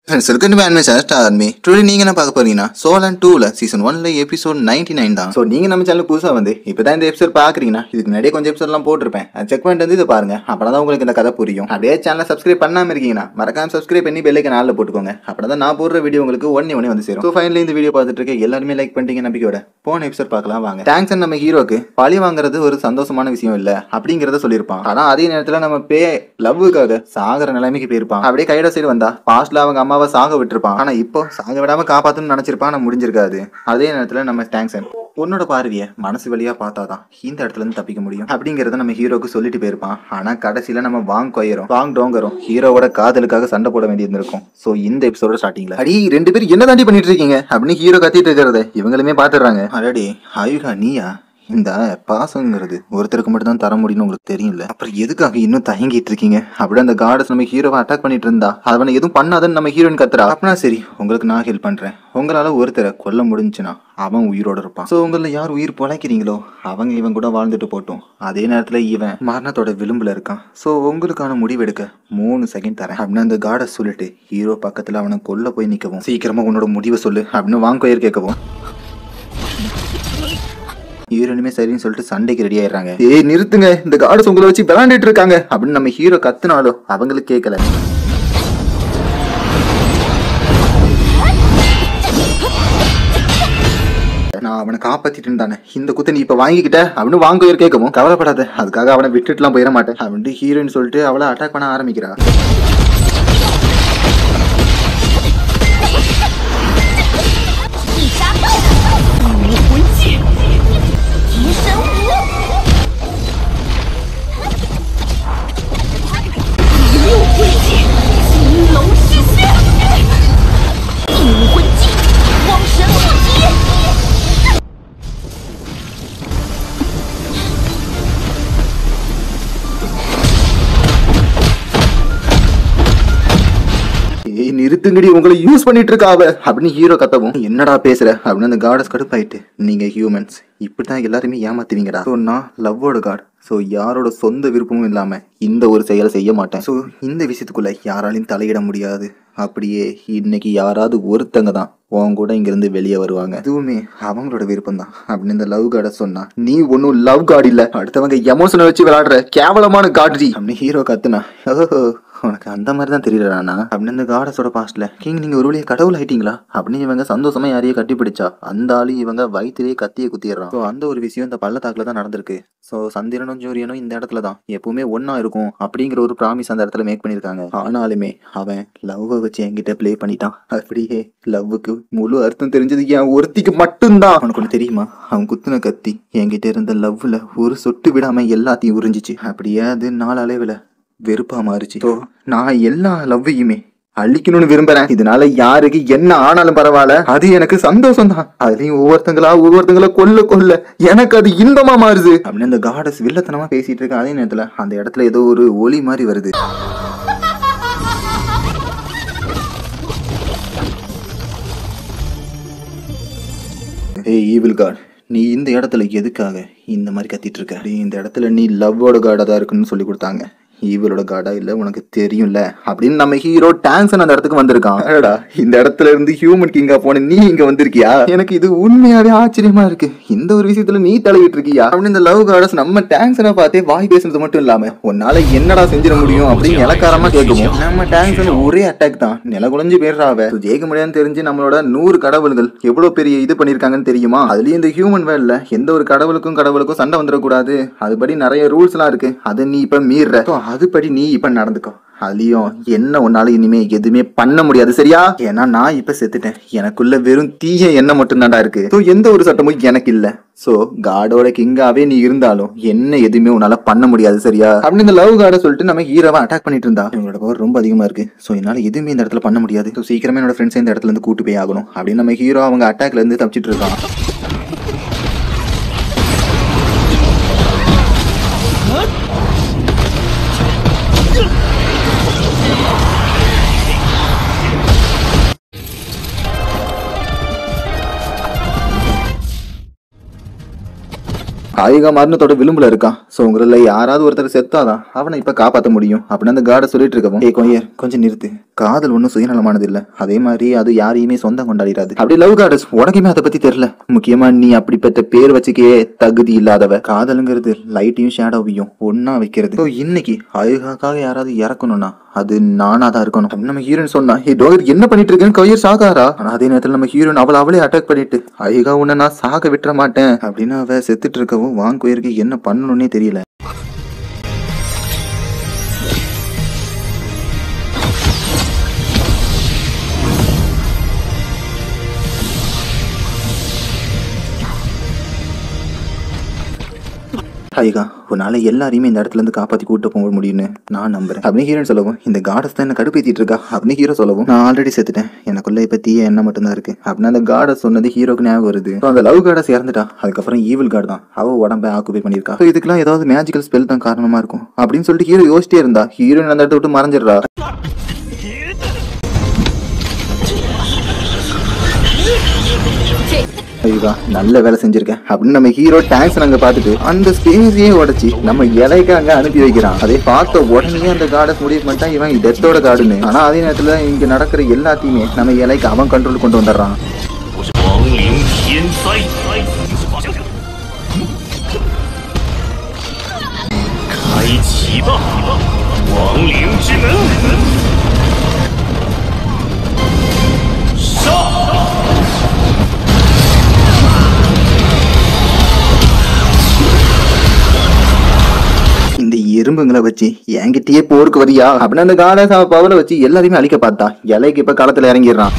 Friends welcome to anime channel Star Army. Today நீங்க என்ன பார்க்க போறீங்கன்னா சோலன் 2ல சீசன் 1ல எபிசோட் 99 தான். சோ நீங்க நம்ம சேனல் புதுசா வந்து இப்பதான் இந்த எபிசோட் பாக்குறீங்கன்னா இதுக்கு முன்னாடியே கொஞ்சம் எபிசோட்லாம் போட்டுருப்பேன். அது செக் பண்ணிட்டு வந்து இதை பாருங்க. அப்பதான் உங்களுக்கு இந்த கதை புரியும். அப்படியே சேனலை சப்ஸ்கிரைப் பண்ணாம இருக்கீங்கன்னா மறக்காம சப்ஸ்கிரைப் பண்ணி பெல் ஐகான் ஆல்ல போட்டுக்கோங்க. அப்பதான் நான் போடுற வீடியோ உங்களுக்கு ஒண்ணே வந்து சேரும். சோ ஃபைனலி இந்த வீடியோ பார்த்துட்டு இருக்க எல்லாருமே லைக் பண்ணிட்டீங்க நம்பிக்கையோட போன எபிசோட் பார்க்கலாம் வாங்க. தேங்க்ஸ் நம்ம ஹீரோக்கு பழி வாங்குறது ஒரு சந்தோஷமான விஷயம் இல்ல அப்படிங்கறத சொல்லியிருப்பான். ஆனா அதே நேரத்துல நம்ம லவ்வுக்காக சாகர நிலைமைக்கு போயிருப்பான். அப்படியே கையோட சைடு வந்தா பாஸ்ட்ல அவங்க அம்மாவை சாக விட்டுருப்பான். ஆனா இப்போ சாக விடாம காப்பாத்துன்னு நினைச்சிருப்பான். ஆனா முடிஞ்சிருக்காது. அதே நேரத்துல நம்ம தேங்க்ஸ் பொண்ணோட பார்வைய மனசு வழியா பார்த்தாதான் இந்த இடத்துல இருந்து தப்பிக்க முடியும் அப்படிங்கறத நம்ம ஹீரோக்கு சொல்லிட்டு போயிருப்பான். ஆனா கடைசியில நம்ம வாங் டோங்கரும் ஹீரோவோட காதலுக்காக சண்டை போட வேண்டியது இருக்கும். சோ இந்த எபிசோட ஸ்டார்டிங்ல அடி ரெண்டு பேரும் என்ன தாண்டி பண்ணிட்டு இருக்கீங்க அப்படின்னு ஹீரோ கத்திட்டு இருக்கிறத இவங்களுமே பாத்துறாங்க. அடடி ஆயுகா நீயா? இந்த பாசங்கிறது ஒருத்தருக்கு மட்டும் தான் தர முடியும்னு உங்களுக்கு தெரியல, அப்புறம் எதுக்காக இன்னும் தயங்கிட்டு இருக்கீங்க அப்படி அந்த கார்டஸ் நம்ம ஹீரோவை அட்டாக் பண்ணிட்டு இருந்தா அவனை எதுவும் பண்ணாதன்னு நம்ம ஹீரோயின் கத்துறா. அப்படின்னா சரி உங்களுக்கு நான் ஹெல்ப் பண்றேன், உங்களால ஒருத்தரை கொல்ல முடிஞ்சுன்னா அவன் உயிரோட இருப்பான். சோ உங்கள யார் உயிர் பொழைக்கிறீங்களோ அவங்க இவன் கூட வாழ்ந்துட்டு போட்டோம். அதே நேரத்துல இவன் மரணத்தோட விளிம்புல இருக்கான். சோ உங்களுக்கான முடிவெடுக்க 3 செகண்ட் தரேன் அப்படின்னு அந்த கார்டஸ் சொல்லிட்டு ஹீரோ பக்கத்துல அவனை கொல்ல போய் நிக்கவும், சீக்கிரமா உன்னோட முடிவை சொல்லு அப்படின்னு வாங்கோயர் கேட்கவும் ஹீரோனுமே சரின்னு சொல்லிட்டு சண்டைக்கு ரெடி ஆயிடுறாங்க. ஏய் நிறுத்துங்க, இந்த கார்டஸ் உங்களை வச்சு விளையாண்டுட்டு இருக்காங்க அப்படின்னு நம்ம ஹீரோ கத்துனாலும் அவங்களுக்கு கேட்கல. நான் அவனை காப்பாத்திட்டு இருந்தானே, இந்த குத்த நீ இப்ப வாங்கிக்கிட்ட அப்படின்னு வாங்கோயர் கேட்கவும், கவலைப்படாத அதுக்காக அவனை விட்டுட்டுலாம் போயிட மாட்டேன் அப்படின்னு ஹீரோயின் சொல்லிட்டு அவளை அட்டாக் பண்ண ஆரம்பிக்கிறா. நிறுத்துங்கடி உங்களை யூஸ் பண்ணிட்டு இருக்காவ அப்படின்னு ஹீரோ கத்தவும், என்னடா பேசுற அப்படின்னு அந்த கார்டஸ் கடுப்பாயிட்டு, நீங்க ஹியூமன்ஸ் இப்படிதான் எல்லாருமே ஏமாத்துவீங்கடா. ஸோ நான் லவ்வோட காட். ஸோ யாரோட சொந்த விருப்பமும் இல்லாம இந்த ஒரு செயலை செய்ய மாட்டேன். ஸோ இந்த விஷயத்துக்குள்ள யாராலையும் தலையிட முடியாது. அப்படியே இன்னைக்கு யாராவது ஒருத்தங்க தான் உன் கூட இங்கிருந்து வெளியே வருவாங்க, இதுவுமே அவங்களோட விருப்பம் தான் அப்படின்னு இந்த லவ் கார்ட சொன்னா, நீ ஒன்னும் லவ் கார்டு இல்ல, அடுத்தவங்க எமோஷனை வச்சு விளையாடுற கேவலமான காட்ரி அப்படின்னு ஹீரோ கத்துனா. ஓஹோ உனக்கு அந்த மாதிரி தான் தெரியறானா அப்படின்னு இந்த காடஸோட பாஸ்ட்ல கிங் நீங்க ஒரு வழியா கடவுள் ஆயிட்டீங்களா அப்படின்னு இவங்க சந்தோஷமா யாரையே கட்டி பிடிச்சா அந்த ஆளு இவங்க வயிற்றிலேயே கத்தியை குத்திடுறான். ஸோ அந்த ஒரு விஷயம் இந்த பள்ளத்தாக்குல தான் நடந்திருக்கு. ஸோ சந்திரனும் சூரியனும் இந்த இடத்துல தான் எப்பவுமே ஒன்னா இருக்கும் அப்படிங்கிற ஒரு ப்ராமிஸ் அந்த இடத்துல மேக் பண்ணிருக்காங்க. ஆனாலுமே அவன் லவ்வை வச்சு என்கிட்ட பிளே பண்ணிட்டான். அப்படியே லவ்வுக்கு முழு அர்த்தம் தெரிஞ்சது என் ஒருத்திக்கு மட்டும்தான். அவனுக்கு ஒண்ணு தெரியுமா, அவன் குத்துன கத்தி என்கிட்ட இருந்த லவ்ல ஒரு சொட்டு விடாம எல்லாத்தையும் உறிஞ்சிச்சு. அப்படியே அது நாளடைவுல வெறுப்பா மாறுச்சு. நான் எல்லா லவ்வையுமே அழிக்கணும்னு விரும்புறேன். இதனால யாருக்கு என்ன ஆனாலும் பரவாயில்ல, அது எனக்கு சந்தோஷம் தான். அதுலயும் ஒவ்வொருத்தங்களா கொல்ல எனக்கு அது இன்பமா மாறுது அப்படின்னு அந்த காடஸ் வில்லத்தனமா பேசிட்டு இருக்க. அதே நேரத்துல அந்த இடத்துல ஏதோ ஒரு ஒலி மாதிரி வருது. ஏய் ஈவில் காட், நீ இந்த இடத்துல எதுக்காக இந்த மாதிரி கத்திட்டு இருக்க? இந்த இடத்துல நீ லவ்வோட கார்டா தான் இருக்குன்னு சொல்லி கொடுத்தாங்க, ஈவலோட கார்டா இல்ல உனக்கு தெரியும்ல அப்படின்னு நம்ம ஹீரோ டாங்ஸன் அந்த இடத்துக்கு வந்திருக்கான். இந்த இடத்துல இருந்து ஹியூமன் கிங்கா போன நீ இங்க வந்திருக்கியா? எனக்கு இது உண்மையாவே ஆச்சரியமா இருக்கு. இந்த ஒரு விஷயத்துல நீ தலையிட்டு இருக்கியா அப்படின்னு இந்த லவ் கார்டஸ் நம்ம டாங்ஸனை பார்த்தே வாய் பேசுறது மட்டும் இல்லாம உன்னால என்னடா செஞ்சிட முடியும் அப்படின்னு இலக்காரமா கேட்கும். நம்ம டாங்ஸன் ஒரே அட்டாக் தான் நில குழஞ்சு பேர்றாவ ஜெயிக்க முடியாதுன்னு தெரிஞ்சு நம்மளோட 100 கடவுள்கள் எவ்வளவு பெரிய இது பண்ணிருக்காங்கன்னு தெரியுமா. அதுலயும் இந்த ஹியூமன் வேல்ல எந்த ஒரு கடவுளுக்கும் சண்டை வந்துடக்கூடாது, அதுபடி நிறைய ரூல்ஸ் எல்லாம் இருக்கு. அதை நீ இப்ப மீற, அதுபடி நீ இப்ப நடந்துக்கோ. அதுலயும் என்ன உன்னால இனிமே எதுவுமே பண்ண முடியாது சரியா? ஏன்னா நான் இப்ப செத்துட்டேன், எனக்குள்ள வெறும் தீய எண்ணம் மட்டும் தான்டா இருக்கு. சோ எந்த ஒரு சட்டமும் எனக்கு இல்ல. சோ காடோட கிங்காவே நீ இருந்தாலும் என்ன எதுவுமே உன்னால பண்ண முடியாது சரியா அப்படின்னு இந்த லவ் கார்டை சொல்லிட்டு நம்ம ஹீரோவை அட்டாக் பண்ணிட்டு இருந்தா. இவங்களோட பவர் ரொம்ப அதிகமா இருக்கு. சோ என்னால எதுவுமே இந்த இடத்துல பண்ண முடியாது. சோ சீக்கிரமே என்னோட ஃப்ரெண்ட்ஸ் இந்த இடத்துல இருந்து கூட்டு போய் ஆகணும் அப்படின்னு நம்ம ஹீரோ அவங்க அட்டாக்ல இருந்து தப்பிச்சிட்டு இருக்கான். ஆயுகா மரணத்தோட விளிம்புல இருக்கான். சோ உங்கள யாராவது ஒருத்தர் செத்தாதான் அவனை இப்ப காப்பாற்ற முடியும் அப்படின்னு அந்த காடை சொல்லிட்டு இருக்கவும், ஏ கொய்யர் கொஞ்சம் நிறுத்து, காதல் ஒன்னும் சுயநலமானது இல்ல, அதே மாதிரி அது யாரையுமே சொந்தம் கொண்டாடிடாது. அப்படி லவ் காடஸ் உனக்குமே அதை பத்தி தெரியல, முக்கியமா நீ அப்படிப்பட்ட பேர் வச்சுக்கே தகுதி இல்லாதவ. காதலுங்கிறது லைட்டையும் ஷேடோவையும் ஒன்னா வைக்கிறது. இன்னைக்கு ஆயுகாக்காக யாராவது இறக்கணும்னா அது நானா தான் இருக்கணும் அப்படின்னு நம்ம ஹீரோயின் சொன்னா, ஹே டோகர் என்ன பண்ணிட்டு இருக்கேன்னு கொய்யர் சாகாரா. ஆனா அதே நேரத்துல நம்ம ஹீரோயின் அவளே அட்டாக் பண்ணிட்டு, ஆயுகா உன்னை நான் சாக விட்டுற மாட்டேன் அப்படின்னு அவ செத்துட்டு இருக்கவும் வாங் கொய்யருக்கு என்ன பண்ணணும்னே தெரியல. ஆயுகா உன்னால எல்லாரையுமே இந்த இடத்துல இருந்து காப்பாத்தி கூட்டு போக முடியும்னு நான் நம்புறேன் அப்படின்னு ஹீரோயின் சொல்லவும், இந்த காடஸ் தான் என்ன கடுப்பேத்திட்டு இருக்கா அப்படின்னு ஹீரோ சொல்லவும், நான் ஆல்ரெடி செத்துட்டேன், எனக்குள்ள இப்ப தீய என்ன மட்டும் தான் இருக்கு அப்படின்னு அந்த காடஸ் சொன்னது ஹீரோக்கு ஞாபகம் வருது. அந்த லவ் காடஸ் இறந்துட்டா, அதுக்கப்புறம் ஈவில் கார்டு தான் அவ உடம்ப ஆக்குபை பண்ணிருக்கா. இதுக்கெல்லாம் ஏதாவது மேஜிக்கல் ஸ்பெல் தான் காரணமா இருக்கும் அப்படின்னு சொல்லிட்டு ஹீரோ யோசிச்சிட்டே இருந்தா ஹீரோயின் அந்த இடத்த விட்டு மறைஞ்சிடுறா. ஐயா நல்ல வேலை செஞ்சிருக்கேன் அப்படின்னு நம்ம ஹீரோ டேங்க்ஸ் அங்க பாத்துட்டு அந்த ஸ்பேஸையே உடைச்சி நம்ம இலைக்கு அங்க அனுப்பி வைக்கிறான். அதை பார்த்த உடனே அந்த காடஸ் முடிவு பண்ணிட்டா இவன் டெத்தோட காடுன்னு. ஆனா அதே நேரத்துல இங்க நடக்கிற எல்லாத்தையுமே நம்ம இலைக்கு அவன் கண்ட்ரோல் கொண்டு வந்துடுறான். இந்த எறும்புங்களை வச்சு என்கிட்டயே போருக்கு வரியா அப்படின்னு அந்த காடஸ் பவரை வச்சு எல்லாத்தையுமே அழிக்க பார்த்தா இலைக்கு இப்ப களத்துல இறங்கிடுறான்.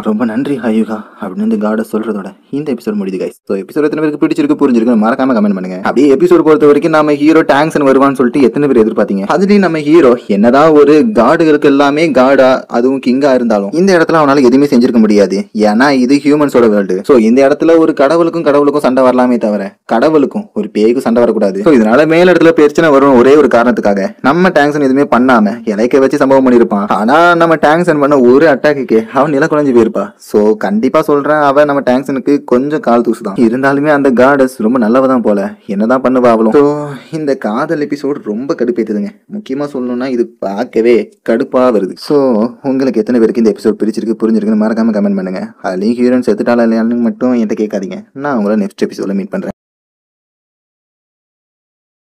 ரொம்ப நன்றி ஆயுகா அப்படின்னு இந்த காடஸ் சொல்றதோட இந்த எபிசோட் முடியுது கைஸ். ஸோ எபிசோட் எத்தனை பேருக்கு பிடிச்சிருக்கு புரிஞ்சிருக்கு மறக்காம கமெண்ட் பண்ணுங்க. அப்படியே எபிசோட் பொறுத்த வரைக்கும் நம்ம ஹீரோ டேங்க்ஸ் வருவான்னு சொல்லிட்டு எத்தனை பேர் எதிர்பார்த்தீங்க. அதுலயும் நம்ம ஹீரோ என்னதான் ஒரு காடுகளுக்கு எல்லாமே காடா அதுவும் கிங்கா இருந்தாலும் இந்த இடத்துல அவனால எதுவுமே செஞ்சிருக்க முடியாது. ஏன்னா இது ஹியூமன்ஸோட வேர்ல்டு. ஸோ இந்த இடத்துல ஒரு கடவுளுக்கும் சண்டை வரலாமே தவிர கடவுளுக்கும் ஒரு பேய்க்கும் சண்டை வரக்கூடாது. ஸோ இதனால மேல இடத்துல பிரச்சனை வரும் ஒரே ஒரு காரணத்துக்காக நம்ம டேங்க்ஸ் எதுவுமே பண்ணாம இலைக்க வச்சு சம்பவம் பண்ணிருப்பான். ஆனா நம்ம டேங்க்ஸ் பண்ண ஒரு அட்டாக்கு அவன் நில குழஞ்சு போயிருப்பான். சோ கண்டிப்பா சொல்றேன் அவன் நம்ம டேங்க்ஸனுக்கு கொஞ்சம் கால் தூசுதான். இருந்தாலுமே அந்த காடஸ் ரொம்ப நல்லவதான் போல, என்னதான் பண்ணுவா அவளும். ஸோ இந்த காதல் எபிசோட் ரொம்ப கடுப்பேத்துதுங்க. முக்கியமா சொல்லணும்னா இது பார்க்கவே கடுப்பா வருது. ஸோ உங்களுக்கு எத்தனை பேருக்கு இந்த எபிசோட் பிடிச்சிருக்கு புரிஞ்சிருக்குன்னு மறக்காம கமெண்ட் பண்ணுங்க. அதுலயும் ஹீரோயின் செத்துட்டாளா இல்லையான்னு மட்டும் என்கிட்ட கேட்காதீங்க. நான் உங்களை நெக்ஸ்ட் எபிசோட்ல மீட் பண்றேன்.